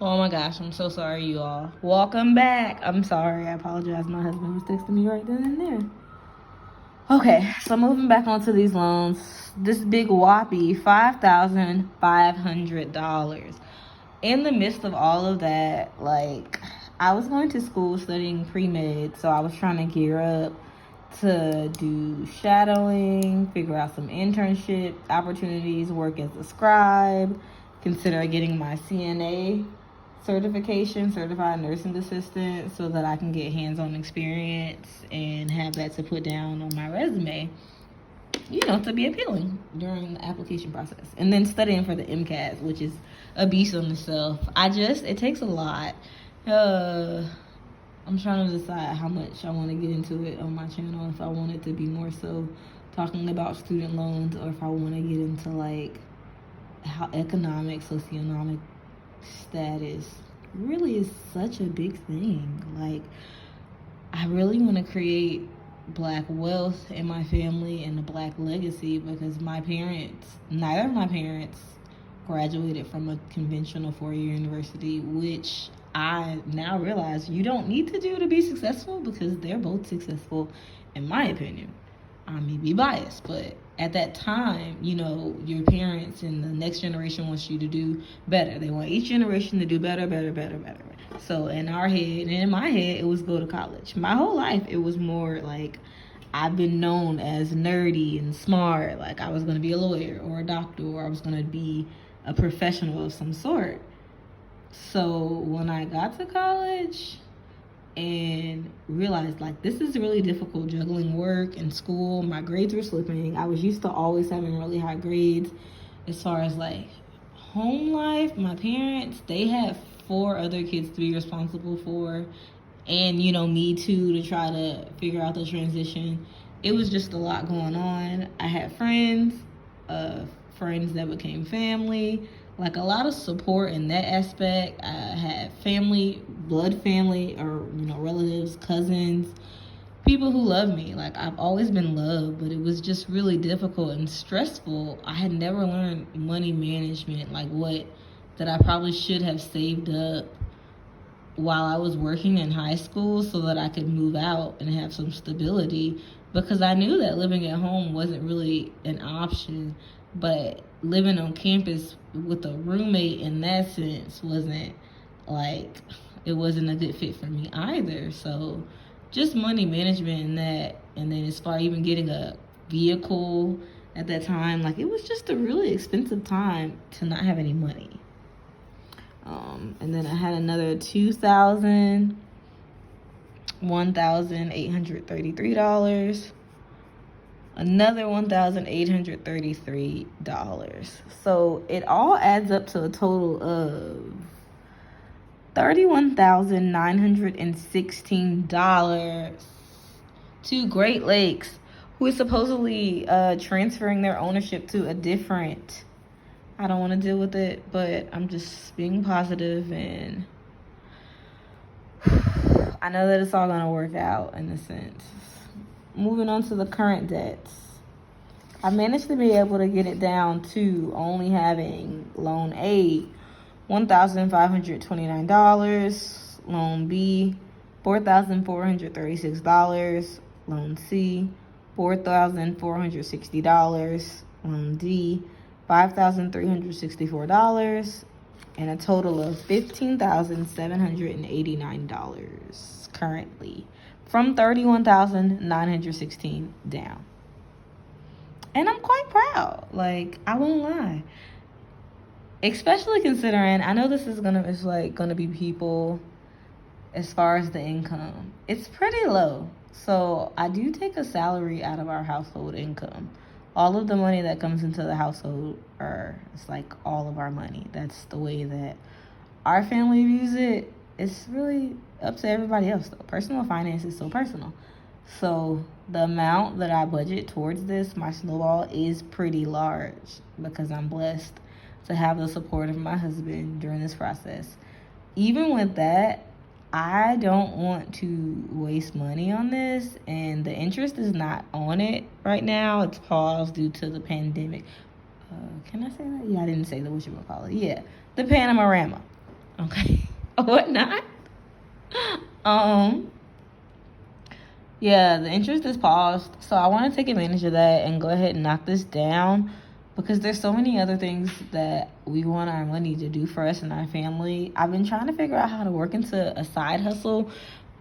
Oh my gosh, I'm so sorry, you all. Welcome back. I'm sorry. I apologize. My husband was texting me right then and there. Okay, so moving back onto these loans, this big whoppy $5,500. In the midst of all of that, like, I was going to school studying pre-med, so I was trying to gear up to do shadowing, figure out some internship opportunities, work as a scribe, consider getting my CNA certification, certified nursing assistant, so that I can get hands-on experience and have that to put down on my resume, to be appealing during the application process. And then studying for the MCAT, which is a beast on itself. It takes a lot. I'm trying to decide how much I want to get into it on my channel, if I want it to be more so talking about student loans, or if I want to get into like how economic, socioeconomic status really is such a big thing. Like, I really want to create Black wealth in my family and a Black legacy, because neither of my parents graduated from a conventional four-year university, which I now realize you don't need to do to be successful, because they're both successful, in my opinion. I may be biased, but at that time, your parents and the next generation wants you to do better. They want each generation to do better, better, better, better. So in our head, and in my head, it was go to college. My whole life, it was more like I've been known as nerdy and smart. Like I was going to be a lawyer or a doctor, or I was going to be a professional of some sort. So when I got to college and realized like this is really difficult, juggling work and school, my grades were slipping. I was used to always having really high grades. As far as like home life, my parents, they had 4 other kids to be responsible for, and me too, to try to figure out the transition. It was just a lot going on. I had friends that became family, like a lot of support in that aspect. I had family, blood family, or relatives, cousins, people who love me. Like I've always been loved, but it was just really difficult and stressful. I had never learned money management, like what that I probably should have saved up while I was working in high school, so that I could move out and have some stability, because I knew that living at home wasn't really an option. But living on campus with a roommate in that sense wasn't a good fit for me either. So just money management and that, and then as far even getting a vehicle at that time, like it was just a really expensive time to not have any money. And then I had another $1,833, another $1,833. So it all adds up to a total of $31,916 to Great Lakes, who is supposedly transferring their ownership to a different. I don't want to deal with it, but I'm just being positive, and I know that it's all going to work out in a sense. Moving on to the current debts. I managed to be able to get it down to only having loan A, $1,529, loan B, $4,436, loan C, $4,460, loan D, $5,364, and a total of $15,789 currently, from $31,916 down. And I'm quite proud. Like, I won't lie. Especially considering, I know this is gonna be people, as far as the income, it's pretty low. So I do take a salary out of our household income. All of the money that comes into the household it's like all of our money. That's the way that our family views it. It's really up to everybody else though. Personal finance is so personal. So the amount that I budget towards this, my snowball, is pretty large, because I'm blessed to have the support of my husband during this process. Even with that, I don't want to waste money on this, and the interest is not on it right now. It's paused due to the pandemic. Can I say that? Yeah, I didn't say the whatchamacallit. Yeah, the Panorama. okay, or whatnot. Yeah, the interest is paused, so I want to take advantage of that and go ahead and knock this down because there's so many other things that we want our money to do for us and our family. I've been trying to figure out how to work into a side hustle,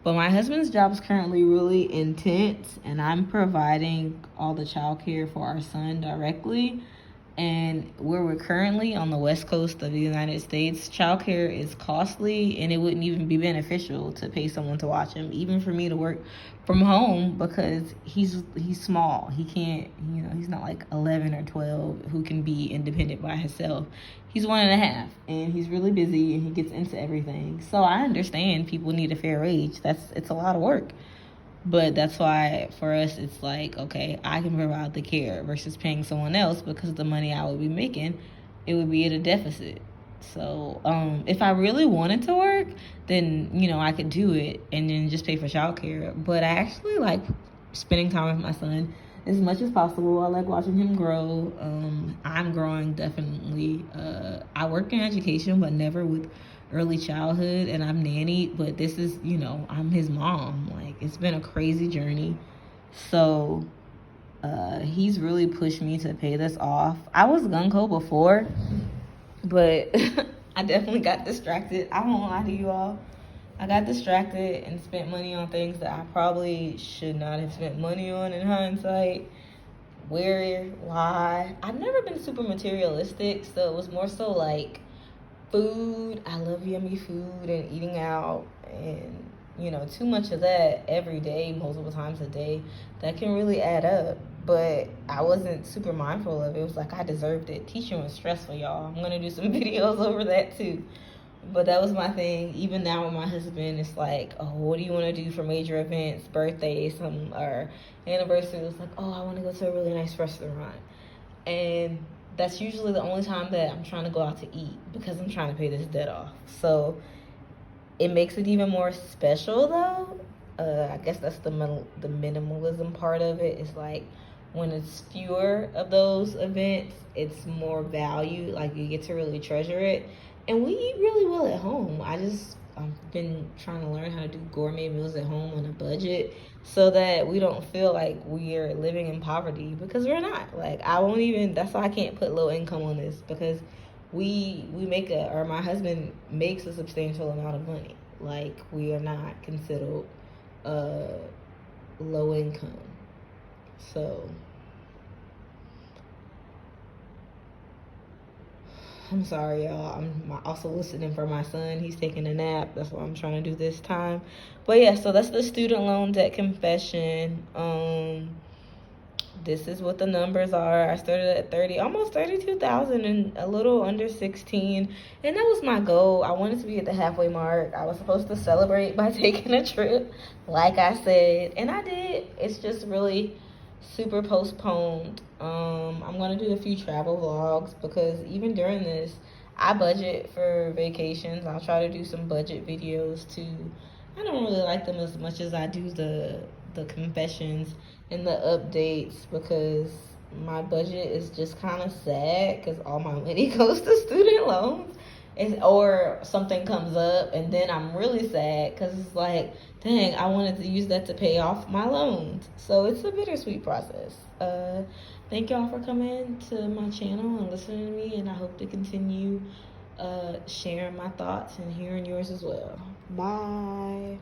but my husband's job is currently really intense, and I'm providing all the childcare for our son directly. And where we're currently on the west coast of the United States, childcare is costly, and it wouldn't even be beneficial to pay someone to watch him, even for me to work from home, because he's small. He can't, he's not like 11 or 12 who can be independent by himself. He's 1.5, and he's really busy, and he gets into everything. So I understand people need a fair wage. It's a lot of work. But that's why for us it's like, okay, I can provide the care versus paying someone else, because the money I would be making, it would be at a deficit. So if I really wanted to work, then I could do it and then just pay for childcare. But I actually like spending time with my son as much as possible. I like watching him grow. I'm growing, definitely. I work in education, but never with early childhood, and I'm nannied, but this is, I'm his mom. Like, it's been a crazy journey. So he's really pushed me to pay this off. I was gung-ho before, but I definitely got distracted. I won't lie to you all. I got distracted and spent money on things that I probably should not have spent money on in hindsight. Where, why? I've never been super materialistic, so it was more so like food. I love yummy food and eating out, and too much of that every day, multiple times a day, that can really add up. But I wasn't super mindful of it. It was like I deserved it. Teaching was stressful, y'all. I'm gonna do some videos over that too. But that was my thing. Even now with my husband, it's like, oh, what do you want to do for major events, birthdays, or anniversary? It's like, oh, I want to go to a really nice restaurant. And that's usually the only time that I'm trying to go out to eat, because I'm trying to pay this debt off. So it makes it even more special, though. I guess that's the minimalism part of it. It's like when it's fewer of those events, it's more value. Like, you get to really treasure it. And we eat really well at home. I've been trying to learn how to do gourmet meals at home on a budget, so that we don't feel like we're living in poverty, because we're not. Like, that's why I can't put low income on this, because we make or my husband makes a substantial amount of money. Like, we are not considered low income. So I'm sorry, y'all. I'm also listening for my son. He's taking a nap. That's what I'm trying to do this time. But yeah, so that's the student loan debt confession. This is what the numbers are. I started at 30, almost 32,000, and a little under 16. And that was my goal. I wanted to be at the halfway mark. I was supposed to celebrate by taking a trip, like I said, and I did. It's just really super postponed. I'm gonna do a few travel vlogs, because even during this, I budget for vacations. I'll try to do some budget videos too. I don't really like them as much as I do the confessions and the updates, because my budget is just kind of sad, because all my money goes to student loans. Or something comes up, and then I'm really sad, because it's like, dang, I wanted to use that to pay off my loans. So it's a bittersweet process. Thank y'all for coming to my channel and listening to me, and I hope to continue sharing my thoughts and hearing yours as well. Bye.